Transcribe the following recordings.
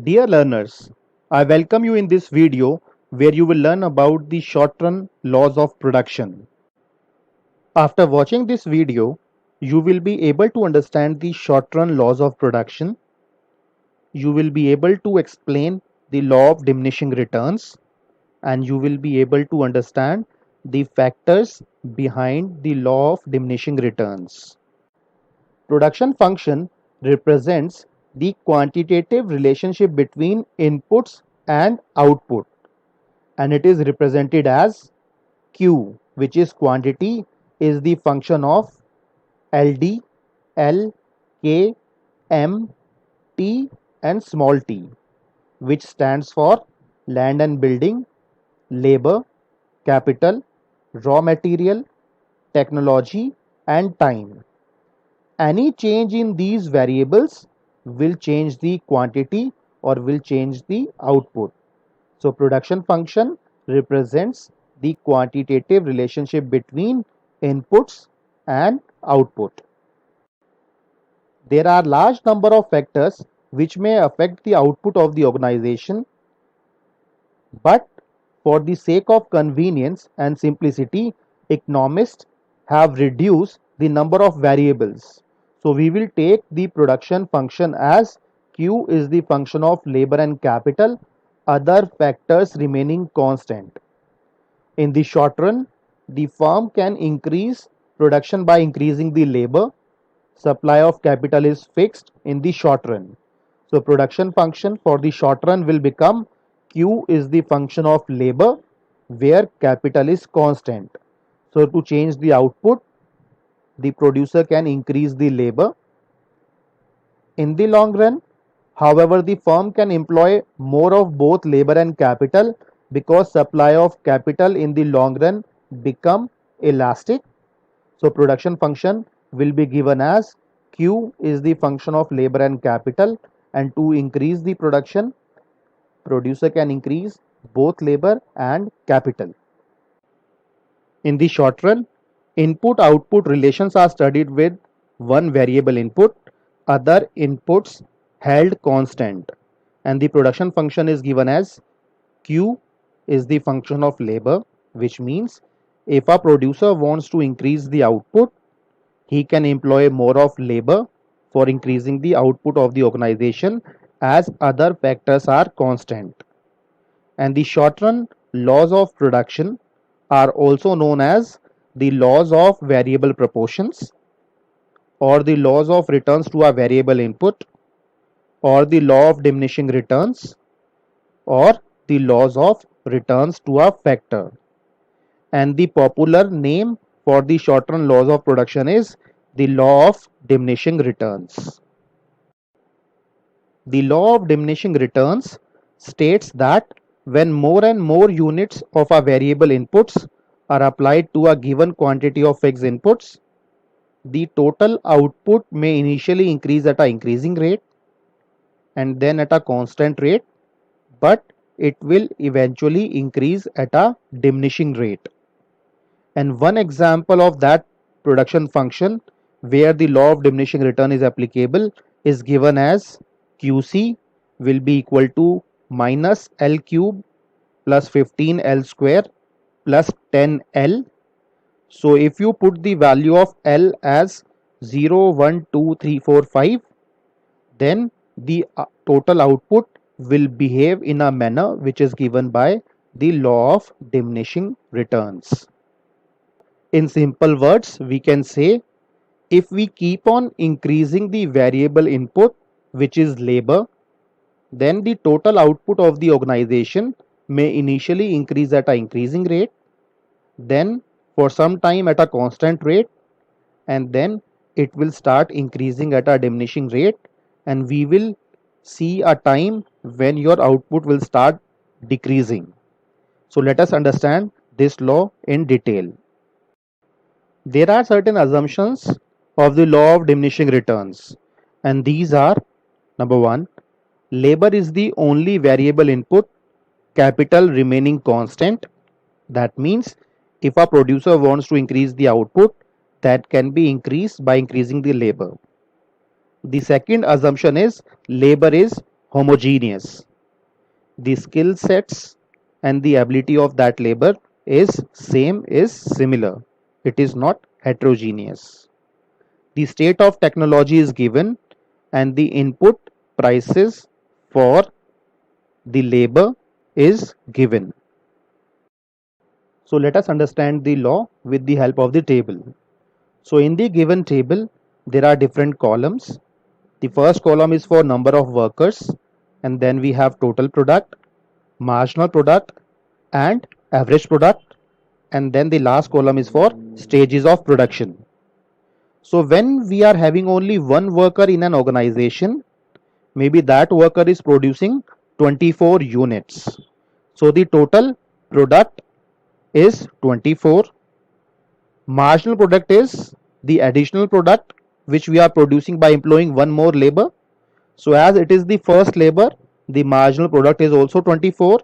Dear learners, I welcome you in this video where you will learn about the short-run laws of production. After watching this video, you will be able to understand the short-run laws of production. You will be able to explain the law of diminishing returns, and you will be able to understand the factors behind the law of diminishing returns. Production function represents the quantitative relationship between inputs and output, and it is represented as Q, which is quantity, is the function of LD, L, K, M, T, and small t, which stands for land and building, labor, capital, raw material, technology, and time. Any change in these variables will change the quantity or will change the output. So production function represents the quantitative relationship between inputs and output. There are large number of factors which may affect the output of the organization, but for the sake of convenience and simplicity, economists have reduced the number of variables. So we will take the production function as Q is the function of labor and capital, other factors remaining constant. In the short run, the firm can increase production by increasing the labor. Supply of capital is fixed in the short run. So production function for the short run will become Q is the function of labor where capital is constant. So to change the output, the producer can increase the labor. In the long run, however, the firm can employ more of both labor and capital because supply of capital in the long run become elastic. So production function will be given as Q is the function of labor and capital, and to increase the production, producer can increase both labor and capital. In the short run, input output relations are studied with one variable input, other inputs held constant, and the production function is given as Q is the function of labor, which means if a producer wants to increase the output, he can employ more of labor for increasing the output of the organization as other factors are constant. And the short run laws of production are also known as the laws of variable proportions, or the laws of returns to a variable input, or the law of diminishing returns, or the laws of returns to a factor. And the popular name for the short run laws of production is the law of diminishing returns. The law of diminishing returns states that when more and more units of a variable inputs are applied to a given quantity of fixed inputs, the total output may initially increase at an increasing rate and then at a constant rate, but it will eventually increase at a diminishing rate. And one example of that production function where the law of diminishing return is applicable is given as QC will be equal to minus L cube plus 15L square plus 10L. So if you put the value of L as 0, 1, 2, 3, 4, 5, then the total output will behave in a manner which is given by the law of diminishing returns. In simple words, we can say if we keep on increasing the variable input, which is labor, then the total output of the organization may initially increase at an increasing rate, then for some time at a constant rate, and then it will start increasing at a diminishing rate, and we will see a time when your output will start decreasing. So let us understand this law in detail. There are certain assumptions of the law of diminishing returns, and these are: number one, labor is the only variable input, capital remaining constant. That means if a producer wants to increase the output, that can be increased by increasing the labor. The second assumption is labor is homogeneous. The skill sets and the ability of that labor is similar. It is not heterogeneous. The state of technology is given and the input prices for the labor is given. So let us understand the law with the help of the table. So in the given table, there are different columns. The first column is for number of workers, and then we have total product, marginal product, and average product, and then the last column is for stages of production. So when we are having only one worker in an organization, maybe that worker is producing 24 units. So the total product is 24. Marginal product is the additional product which we are producing by employing one more labor. So as it is the first labor, the marginal product is also 24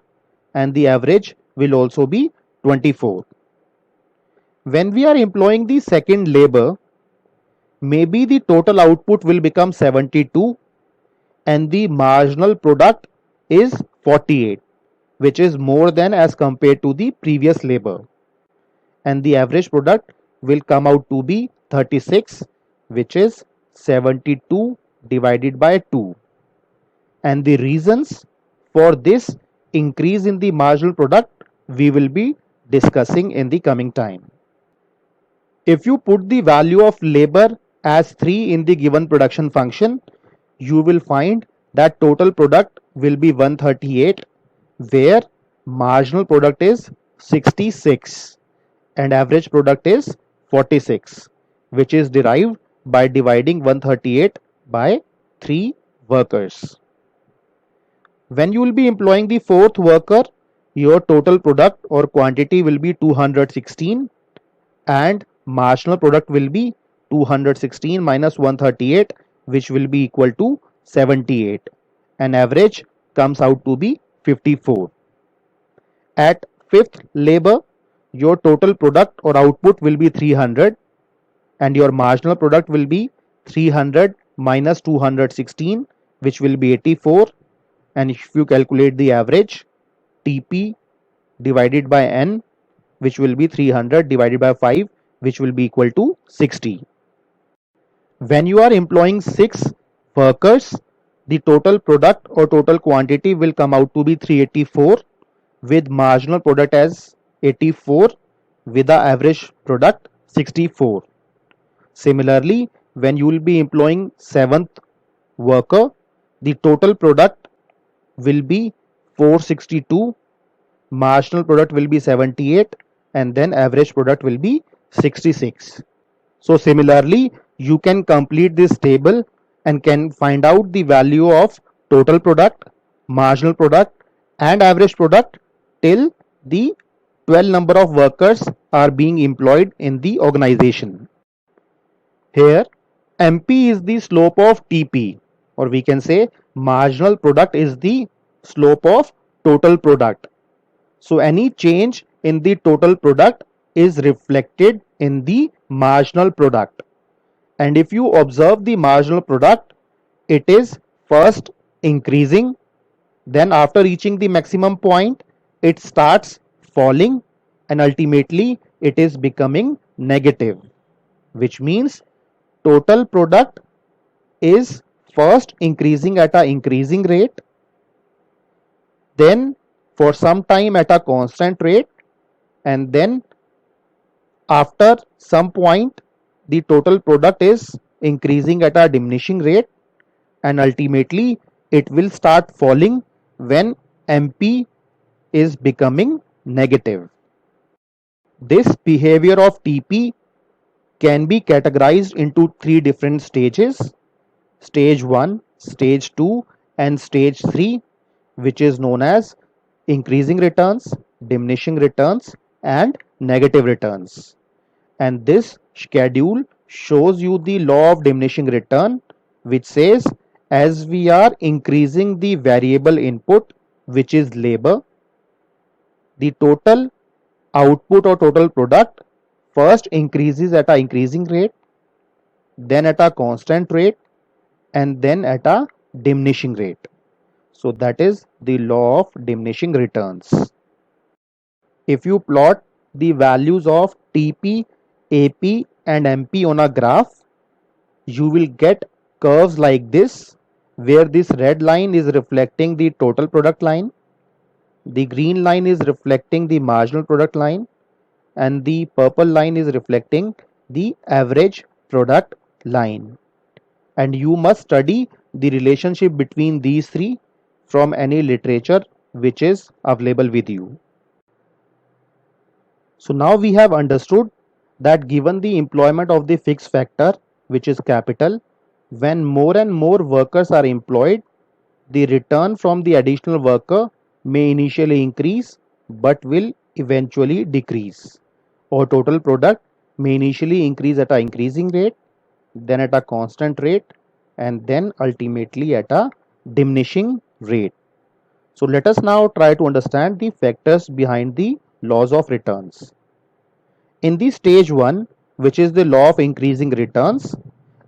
and the average will also be 24. When we are employing the second labor, maybe the total output will become 72 and the marginal product is 48, which is more than as compared to the previous labor. And the average product will come out to be 36, which is 72 divided by 2. And the reasons for this increase in the marginal product we will be discussing in the coming time. If you put the value of labor as 3 in the given production function, you will find that total product will be 138, where marginal product is 66 and average product is 46, which is derived by dividing 138 by 3 workers. When you will be employing the fourth worker, your total product or quantity will be 216 and marginal product will be 216 minus 138, which will be equal to 78, and average comes out to be 54. At fifth labor, your total product or output will be 300 and your marginal product will be 300 minus 216, which will be 84, and if you calculate the average, TP divided by N, which will be 300 divided by 5, which will be equal to 60. When you are employing 6 workers, the total product or total quantity will come out to be 384 with marginal product as 84 with the average product 64. Similarly, when you will be employing 7th worker, the total product will be 462, marginal product will be 78, and then average product will be 66. So similarly, you can complete this table and can find out the value of total product, marginal product, and average product till the 12 number of workers are being employed in the organization. Here, MP is the slope of TP, or we can say marginal product is the slope of total product. So any change in the total product is reflected in the marginal product. And if you observe the marginal product, it is first increasing, then after reaching the maximum point, it starts falling, and ultimately it is becoming negative, which means total product is first increasing at an increasing rate, then for some time at a constant rate, and then after some point the total product is increasing at a diminishing rate, and ultimately it will start falling when MP is becoming negative. This behavior of TP can be categorized into 3 different stages: stage 1, stage 2, and stage 3, which is known as increasing returns, diminishing returns, and negative returns. And this schedule shows you the law of diminishing return, which says as we are increasing the variable input, which is labor, the total output or total product first increases at an increasing rate, then at a constant rate, and then at a diminishing rate. So that is the law of diminishing returns. If you plot the values of TP, AP and MP on a graph, you will get curves like this, where this red line is reflecting the total product line, the green line is reflecting the marginal product line, and the purple line is reflecting the average product line. And you must study the relationship between these three from any literature which is available with you. So now we have understood that given the employment of the fixed factor, which is capital, when more and more workers are employed, the return from the additional worker may initially increase but will eventually decrease. Or total product may initially increase at an increasing rate, then at a constant rate, and then ultimately at a diminishing rate. So let us now try to understand the factors behind the laws of returns. In the stage 1, which is the law of increasing returns,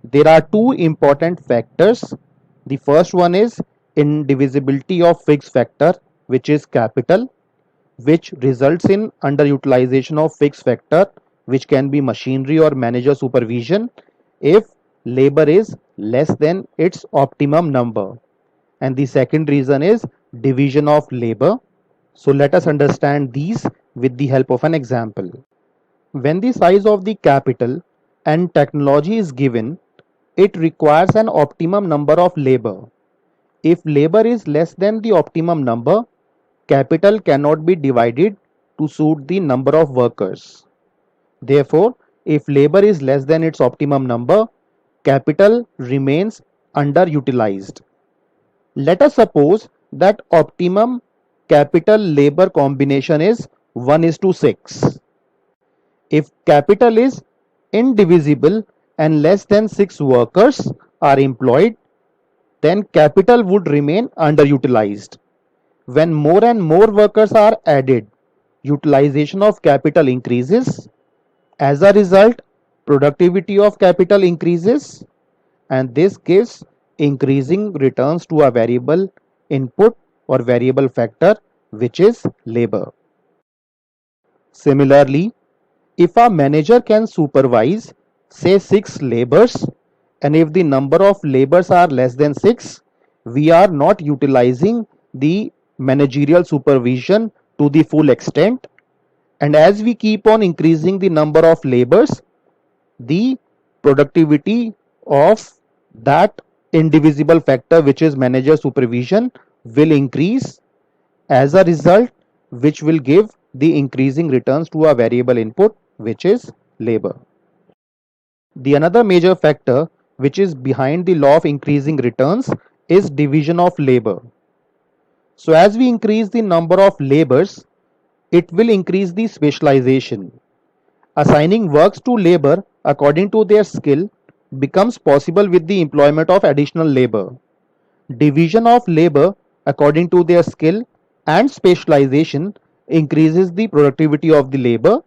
there are two important factors. The first one is indivisibility of fixed factor, which is capital, which results in underutilization of fixed factor, which can be machinery or manager supervision, if labor is less than its optimum number. And the second reason is division of labor. So let us understand these with the help of an example. When the size of the capital and technology is given, it requires an optimum number of labor. If labor is less than the optimum number, capital cannot be divided to suit the number of workers. Therefore, if labor is less than its optimum number, capital remains underutilized. Let us suppose that optimum capital labor combination is 1 is to 6. If capital is indivisible and less than 6 workers are employed, then capital would remain underutilized. When more and more workers are added, utilization of capital increases. As a result, productivity of capital increases, and this gives increasing returns to a variable input or variable factor, which is labor. Similarly, if a manager can supervise, say, 6 laborers, and if the number of laborers are less than 6, we are not utilizing the managerial supervision to the full extent. And as we keep on increasing the number of laborers, the productivity of that indivisible factor, which is manager supervision, will increase, as a result, which will give the increasing returns to a variable input, which is labor. The another major factor which is behind the law of increasing returns is division of labor. So as we increase the number of laborers, it will increase the specialization. Assigning works to labor according to their skill becomes possible with the employment of additional labor. Division of labor according to their skill and specialization increases the productivity of the labor,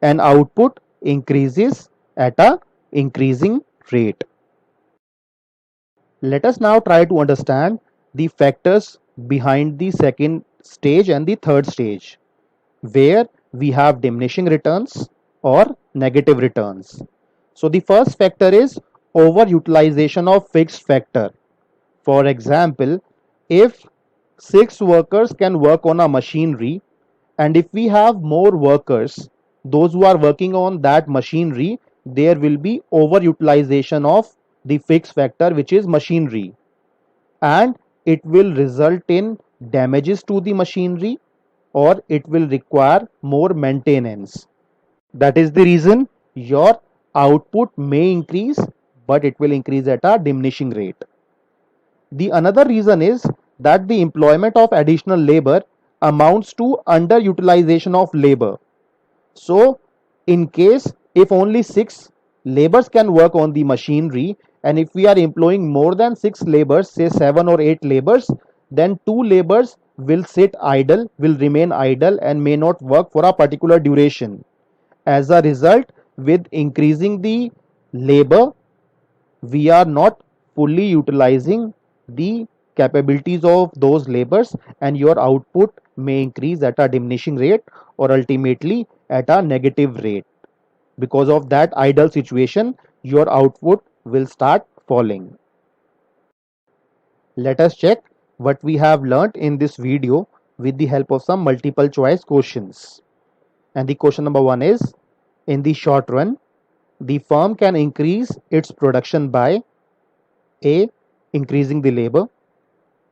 and output increases at a increasing rate. Let us now try to understand the factors behind the second stage and the third stage, where we have diminishing returns or negative returns. So the first factor is overutilization of fixed factor. For example, if 6 workers can work on a machinery, and if we have more workers, those who are working on that machinery, there will be overutilization of the fixed factor, which is machinery, and it will result in damages to the machinery, or it will require more maintenance. That is the reason your output may increase, but it will increase at a diminishing rate. The another reason is that the employment of additional labor amounts to underutilization of labor. So, in case if only 6 laborers can work on the machinery, and if we are employing more than 6 laborers, say 7 or 8 laborers, then 2 laborers will sit idle, will remain idle, and may not work for a particular duration. As a result, with increasing the labor, we are not fully utilizing the capabilities of those labors, and your output may increase at a diminishing rate or ultimately at a negative rate. Because of that idle situation, your output will start falling. Let us check what we have learnt in this video with the help of some multiple choice questions. And the question number 1 is, in the short run, the firm can increase its production by A. Increasing the labor,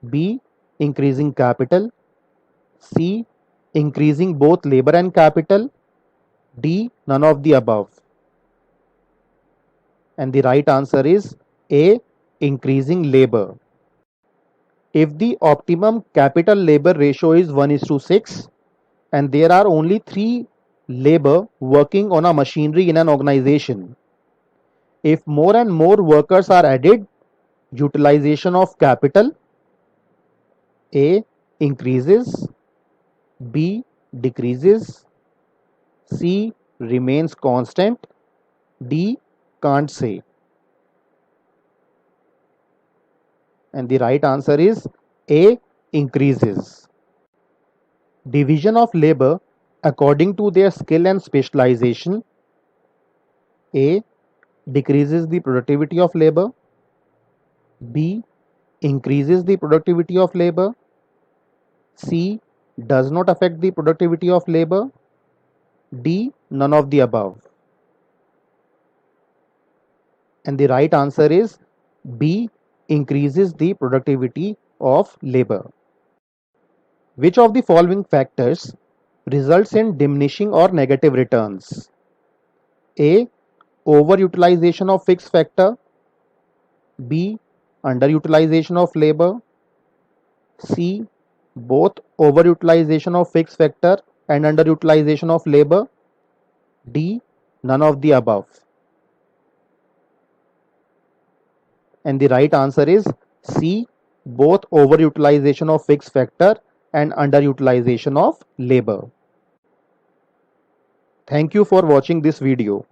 B. Increasing capital, C. Increasing both labor and capital, D. None of the above. And the right answer is A. Increasing labor. If the optimum capital labor ratio is 1:6 and there are only 3 labor working on a machinery in an organization, if more and more workers are added, utilization of capital A increases, B decreases, C remains constant, D can't say. And the right answer is A increases. Division of labor according to their skill and specialization. A decreases the productivity of labor, B increases the productivity of labor, C does not affect the productivity of labor, D none of the above. And the right answer is B increases the productivity of labor. Which of the following factors results in diminishing or negative returns? A. Overutilization of fixed factor, B. Underutilization of labor, C. Both overutilization of fixed factor and underutilization of labor, D. None of the above. And the right answer is C. Both overutilization of fixed factor and underutilization of labor. Thank you for watching this video.